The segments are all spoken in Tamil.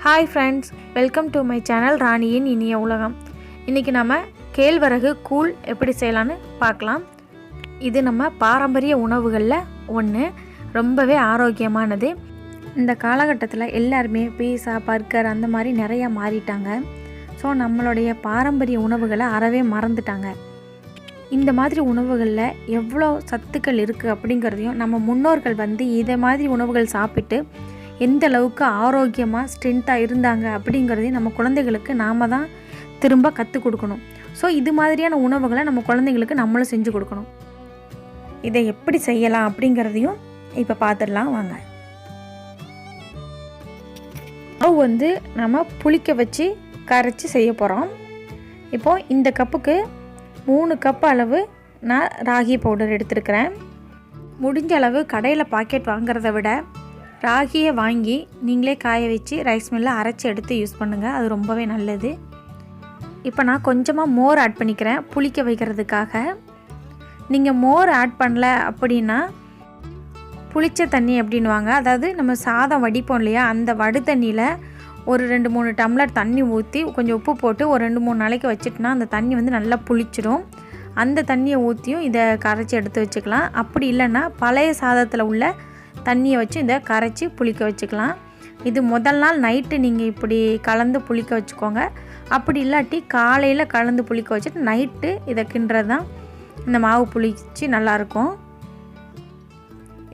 Hi friends, welcome to my channel ராணியின் இனிய உலகம். இன்றைக்கி நம்ம கேழ்வரகு கூழ் எப்படி செய்யலான்னு பார்க்கலாம். இது நம்ம பாரம்பரிய உணவுகளில் ஒன்று, ரொம்பவே ஆரோக்கியமானது. இந்த காலகட்டத்தில் எல்லாருமே பீஸா, பர்கர் அந்த மாதிரி நிறையா மாறிட்டாங்க. ஸோ நம்மளுடைய பாரம்பரிய உணவுகளை அறவே மறந்துட்டாங்க. இந்த மாதிரி உணவுகளில் எவ்வளோ சத்துக்கள் இருக்குது அப்படிங்கிறதையும், நம்ம முன்னோர்கள் இதை மாதிரி உணவுகள் சாப்பிட்டு எந்த அளவுக்கு ஆரோக்கியமாக ஸ்ட்ரென்த்தாக இருந்தாங்க அப்படிங்கிறதையும் நம்ம குழந்தைகளுக்கு நாம் தான் திரும்ப கற்றுக் கொடுக்கணும். ஸோ இது மாதிரியான உணவுகளை நம்ம குழந்தைங்களுக்கு நம்மளும் செஞ்சு கொடுக்கணும். இதை எப்படி செய்யலாம் அப்படிங்கிறதையும் இப்போ பார்த்துடலாம் வாங்க. மாவு நம்ம புளிக்க வச்சு கரைச்சி செய்ய போகிறோம். இப்போது இந்த கப்புக்கு 3 கப் அளவு நான் ராகி பவுடர் எடுத்துருக்கிறேன். முடிஞ்ச அளவு கடையில் பாக்கெட் வாங்குறத விட ராகியை வாங்கி நீங்களே காய வச்சு ரைஸ் மில்லில் அரைச்சி எடுத்து யூஸ் பண்ணுங்கள். அது ரொம்பவே நல்லது. இப்போ நான் கொஞ்சமாக மோர் ஆட் பண்ணிக்கிறேன் புளிக்க வைக்கிறதுக்காக. நீங்கள் மோர் ஆட் பண்ணல அப்படின்னா புளிச்ச தண்ணி அப்படின்வாங்க. அதாவது நம்ம சாதம் வடிப்போம் இல்லையா, அந்த வடு தண்ணியில் ஒரு 2-3 டம்ளர் தண்ணி ஊற்றி கொஞ்சம் உப்பு போட்டு ஒரு 2-3 நாளைக்கு வச்சுட்டுனா அந்த தண்ணி நல்லா புளிச்சிடும். அந்த தண்ணியை ஊற்றியும் இதை கரைச்சி எடுத்து வச்சுக்கலாம். அப்படி இல்லைன்னா பழைய சாதத்தில் உள்ள தண்ணியை வச்சு இதை கரைச்சி புளிக்க வச்சுக்கலாம். இது முதல் நாள் நைட்டு நீங்கள் இப்படி கலந்து புளிக்க வச்சுக்கோங்க. அப்படி இல்லாட்டி காலையில் கலந்து புளிக்க வச்சுட்டு நைட்டு இதை கிண்டுறது தான் இந்த மாவு புளிச்சு நல்லாயிருக்கும்.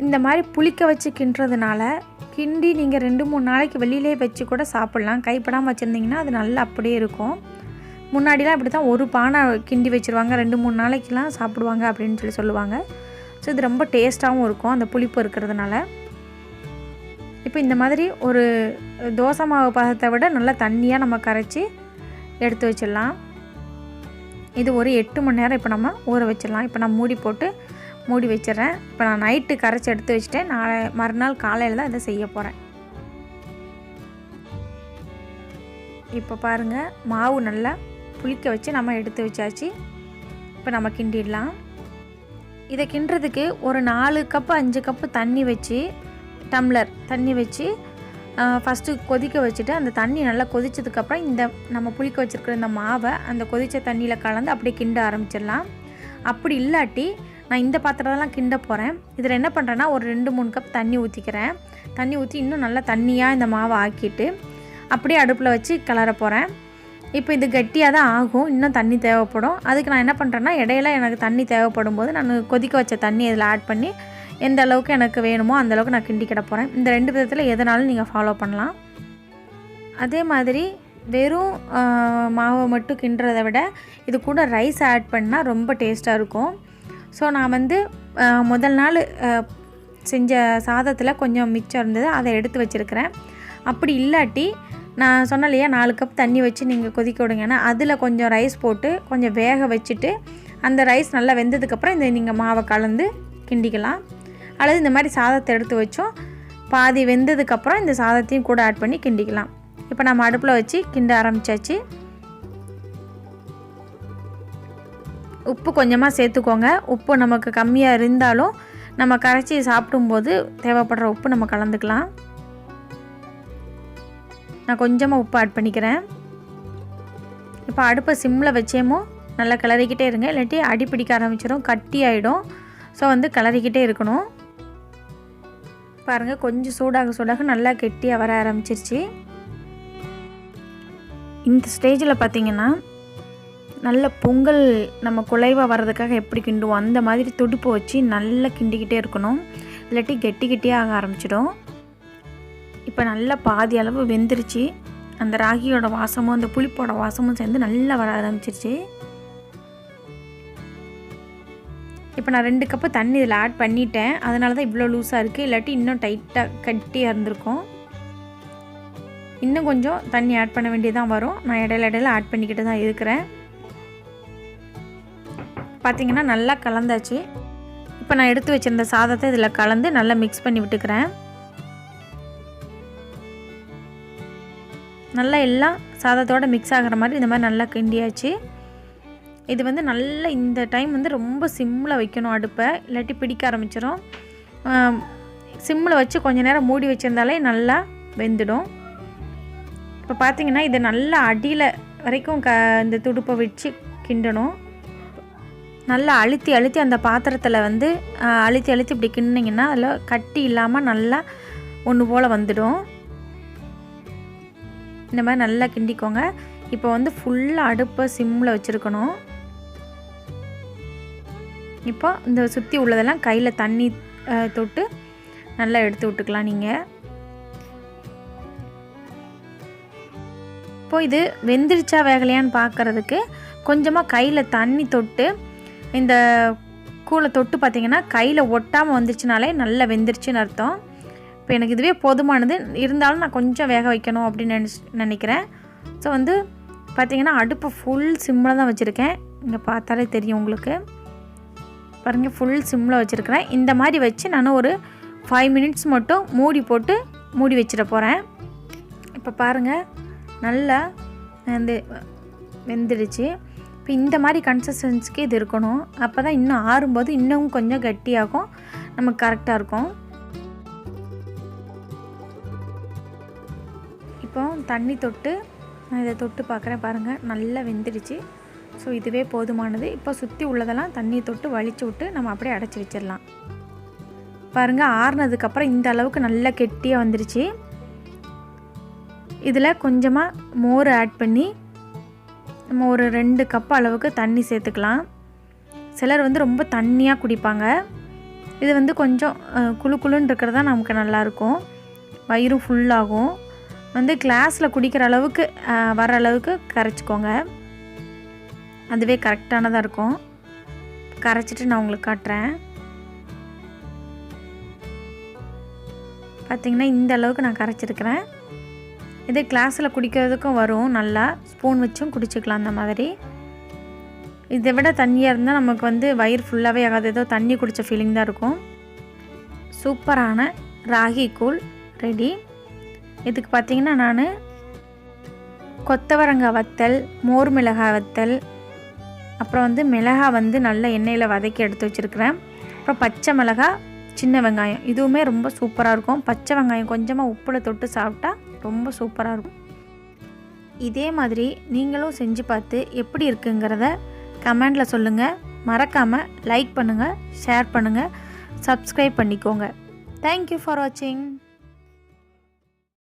இந்த மாதிரி புளிக்க வச்சு கிண்டுறதுனால கிண்டி நீங்கள் 2-3 நாளைக்கு வெளியிலே வச்சு கூட சாப்பிட்லாம். கைப்படாமல் வச்சுருந்திங்கன்னா அது நல்லா அப்படியே இருக்கும். முன்னாடிலாம் இப்படி தான் ஒரு பானை கிண்டி வச்சுருவாங்க, 2-3 நாளைக்கெலாம் சாப்பிடுவாங்க அப்படின்னு சொல்லுவாங்க. ஸோ இது ரொம்ப டேஸ்ட்டாகவும் இருக்கும் அந்த புளிப்பு இருக்கிறதுனால. இப்போ இந்த மாதிரி ஒரு தோசை மாவு பதத்தை விட நல்லா தண்ணியாக நம்ம கரைச்சி எடுத்து வச்சிடலாம். இது ஒரு 8 மணி நேரம் இப்போ நம்ம ஊற வச்சிடலாம். இப்போ நான் மூடி போட்டு மூடி வச்சிடறேன். இப்போ நான் நைட்டு கரைச்சி எடுத்து வச்சுட்டேன். மறுநாள் காலையில் தான் இதை செய்ய போகிறேன். இப்போ பாருங்கள், மாவு நல்லா புளிக்க வச்சு நம்ம எடுத்து வச்சாச்சு. இப்போ நம்ம கிண்டிடலாம். இதை கிண்டுறதுக்கு ஒரு 4 கப்பு 5 கப்பு தண்ணி வச்சு, டம்ளர் தண்ணி வச்சு ஃபஸ்ட்டு கொதிக்க வச்சுட்டு அந்த தண்ணி நல்லா கொதிச்சதுக்கப்புறம் இந்த நம்ம புளிக்க வச்சுருக்கிற இந்த மாவை அந்த கொதித்த தண்ணியில் கலந்து அப்படியே கிண்ட ஆரம்பிச்சிடலாம். அப்படி இல்லாட்டி நான் இந்த பாத்திரத்தெல்லாம் கிண்ட போகிறேன். இதில் என்ன பண்ணுறேன்னா ஒரு 2-3 கப் தண்ணி ஊற்றிக்கிறேன். தண்ணி ஊற்றி இன்னும் நல்லா தண்ணியாக இந்த மாவை ஆக்கிட்டு அப்படியே அடுப்பில் வச்சு கிளற போகிறேன். இப்போ இது கட்டியாக தான் ஆகும், இன்னும் தண்ணி தேவைப்படும். அதுக்கு நான் என்ன பண்ணுறேன்னா இடையில எனக்கு தண்ணி தேவைப்படும் போது நான் கொதிக்க வச்ச தண்ணி இதில் ஆட் பண்ணி எந்த அளவுக்கு எனக்கு வேணுமோ அந்தளவுக்கு நான் கிண்டிக்கிட போகிறேன். இந்த 2 விதத்தில் எதனாலும் நீங்கள் ஃபாலோ பண்ணலாம். அதே மாதிரி வெறும் மாவை மட்டும் கிண்டுறதை விட இது கூட ரைஸ் ஆட் பண்ணால் ரொம்ப டேஸ்ட்டாக இருக்கும். ஸோ நான் முதல் நாள் செஞ்ச சாதத்தில் கொஞ்சம் மிச்சம் இருந்தது, அதை எடுத்து வச்சுருக்கிறேன். அப்படி இல்லாட்டி நான் சொன்னேன் இல்லையா 4 கப் தண்ணி வச்சு நீங்கள் கொதிக்க விடுங்கன்னா அதில் கொஞ்சம் ரைஸ் போட்டு கொஞ்சம் வேக வச்சுட்டு அந்த ரைஸ் நல்லா வெந்ததுக்கப்புறம் இந்த நீங்கள் மாவை கலந்து கிண்டிக்கலாம். அல்லது இந்த மாதிரி சாதத்தை எடுத்து வச்சோம் பாதி வெந்ததுக்கப்புறம் இந்த சாதத்தையும் கூட ஆட் பண்ணி கிண்டிக்கலாம். இப்போ நம்ம அடுப்பில் வச்சு கிண்ட ஆரம்பித்தாச்சு. உப்பு கொஞ்சமாக சேர்த்துக்கோங்க. உப்பு நமக்கு கம்மியாக இருந்தாலும் நம்ம கரைச்சி சாப்பிடும்போது தேவைப்படுற உப்பு நம்ம கலந்துக்கலாம். நான் கொஞ்சமாக உப்பு ஆட் பண்ணிக்கிறேன். இப்போ அடுப்பை சிம்மில் வச்சேமோ நல்லா கிளறிக்கிட்டே இருங்க, இல்லாட்டி அடி பிடிக்க ஆரம்பிச்சிடும், கட்டி ஆகிடும். ஸோ கிளறிக்கிட்டே இருக்கணும். பாருங்கள், கொஞ்சம் சூடாக நல்லா கெட்டியாக வர ஆரம்பிச்சிருச்சு. இந்த ஸ்டேஜில் பார்த்திங்கன்னா நல்ல பொங்கல் நம்ம குலைவாக வர்றதுக்காக எப்படி கிண்டுவோம் அந்த மாதிரி துடுப்பு வச்சு நல்லா கிண்டிக்கிட்டே இருக்கணும், இல்லாட்டி கெட்டியாக ஆக ஆரம்பிச்சிடும். இப்போ நல்லா பாதி அளவு வெந்துருச்சு. அந்த ராகியோட வாசமும் அந்த புளிப்போட வாசமும் சேர்ந்து நல்லா வர ஆரம்பிச்சிருச்சு. இப்போ நான் 2 கப்பு தண்ணி இதில் ஆட் பண்ணிட்டேன். அதனால தான் இவ்வளோ லூஸாக இருக்குது, இல்லாட்டி இன்னும் டைட்டாக கட்டியாக இருந்திருக்கும். இன்னும் கொஞ்சம் தண்ணி ஆட் பண்ண வேண்டியதான் வரும். நான் இடையில ஆட் பண்ணிக்கிட்டு தான் இருக்கிறேன். பார்த்திங்கன்னா நல்லா கலந்தாச்சு. இப்போ நான் எடுத்து வச்சுருந்த சாதத்தை இதில் கலந்து நல்லா மிக்ஸ் பண்ணி விட்டுக்கிறேன். நல்லா எல்லாம் சாதத்தோடு மிக்ஸ் ஆகிற மாதிரி இந்த மாதிரி நல்லா கிண்டியாச்சு. இது நல்லா இந்த டைம் ரொம்ப சிம்மில் வைக்கணும் அடுப்பை, இல்லாட்டி பிடிக்க ஆரம்பிச்சிடும். சிம்மில் வச்சு கொஞ்சம் நேரம் மூடி வச்சுருந்தாலே நல்லா வெந்துடும். இப்போ பார்த்திங்கன்னா இதை நல்லா அடியில் வரைக்கும் இந்த துடுப்பை வச்சு கிண்டணும். நல்லா அழுத்தி அழுத்தி அந்த பாத்திரத்தில் வந்து அழுத்தி அழுத்தி இப்படி கிண்டிங்கன்னா அதில் கட்டி இல்லாமல் நல்லா ஒன்று போல் வந்துடும். இந்த மாதிரி நல்லா கிண்டிக்கோங்க. இப்போ வந்து ஃபுல்லாக அடுப்பை சிம்மில் வச்சுருக்கணும். இப்போ இந்த சுற்றி உள்ளதெல்லாம் கையில் தண்ணி தொட்டு நல்லா எடுத்து விட்டுக்கலாம் நீங்கள். இப்போது இது வெந்திரிச்சா வேகலையான்னு பார்க்குறதுக்கு கொஞ்சமாக கையில் தண்ணி தொட்டு இந்த கூழை தொட்டு பார்த்திங்கன்னா கையில் ஒட்டாமல் வந்துருச்சுனாலே நல்லா வெந்திரிச்சுன்னு அர்த்தம். இப்போ எனக்கு இதுவே போதுமானது. இருந்தாலும் நான் கொஞ்சம் வேக வைக்கணும் அப்படின்னு நினைக்கிறேன். ஸோ வந்து பார்த்திங்கன்னா அடுப்பு ஃபுல் சிம்மில் தான் வச்சுருக்கேன். இங்கே பார்த்தாலே தெரியும் உங்களுக்கு. பாருங்கள், ஃபுல் சிம்மில் வச்சுருக்கிறேன். இந்த மாதிரி வச்சு நான் ஒரு 5 மினிட்ஸ் மட்டும் மூடி போட்டு மூடி வச்சிட போகிறேன். இப்போ பாருங்கள், நல்லா வெந்துடுச்சு. இப்போ இந்த மாதிரி கன்சிஸ்டன்சிக்கு இது இருக்கணும். அப்போ தான் இன்னும் ஆறும்போது இன்னும் கொஞ்சம் கட்டியாகும், நமக்கு கரெக்டாக இருக்கும். இப்போ தண்ணி தொட்டு நான் இதை தொட்டு பார்க்குறேன். பாருங்கள், நல்லா வெந்துடுச்சு. ஸோ இதுவே போதுமானது. இப்போ சுற்றி உள்ளதெல்லாம் தண்ணி தொட்டு வலிச்சு விட்டு நம்ம அப்படியே அடைச்சி வச்சிடலாம். பாருங்கள், ஆறுனதுக்கப்புறம் இந்த அளவுக்கு நல்லா கெட்டியாக வந்துருச்சு. இதில் கொஞ்சமாக மோர் ஆட் பண்ணி நம்ம ஒரு 2 கப் அளவுக்கு தண்ணி சேர்த்துக்கலாம். சிலர் வந்து ரொம்ப தண்ணியாக குடிப்பாங்க. இது வந்து கொஞ்சம் குழு குழுன்னு இருக்கிறது தான் நமக்கு நல்லாயிருக்கும். வயிறும் ஃபுல்லாகும். வந்து கிளாஸில் குடிக்கிற அளவுக்கு வர அளவுக்கு கரைச்சிக்கோங்க. அதுவே கரெக்டானதாக இருக்கும். கரைச்சிட்டு நான் உங்களுக்கு காட்டுறேன். பார்த்திங்கன்னா இந்த அளவுக்கு நான் கரைச்சிருக்கிறேன். இது கிளாஸில் குடிக்கிறதுக்கும் வரும். நல்லா ஸ்பூன் வச்சும் குடிச்சிக்கலாம். அந்த மாதிரி இதை விட தண்ணியாக இருந்தால் நமக்கு வந்து வயிறு ஃபுல்லாகவே ஆகாது. ஏதோ தண்ணி குடித்த ஃபீலிங் தான் இருக்கும். சூப்பரான ராகி கூழ் ரெடி. இதுக்கு பார்த்திங்கன்னா நான் கொத்தவரங்காய் வத்தல், மோர் மிளகாய் வத்தல், அப்புறம் வந்து மிளகாய் வந்து நல்ல எண்ணெயில் வதக்கி எடுத்து வச்சுருக்கிறேன். அப்புறம் பச்சை மிளகாய், சின்ன வெங்காயம், இதுவுமே ரொம்ப சூப்பராக இருக்கும். பச்சை வெங்காயம் கொஞ்சமாக உப்பில் தொட்டு சாப்பிட்டா ரொம்ப சூப்பராக இருக்கும். இதே மாதிரி நீங்களும் செஞ்சு பார்த்து எப்படி இருக்குங்கிறத கமெண்டில் சொல்லுங்கள். மறக்காமல் லைக் பண்ணுங்கள், ஷேர் பண்ணுங்கள், சப்ஸ்கிரைப் பண்ணிக்கோங்க. தேங்க்யூ ஃபார் வாட்சிங்.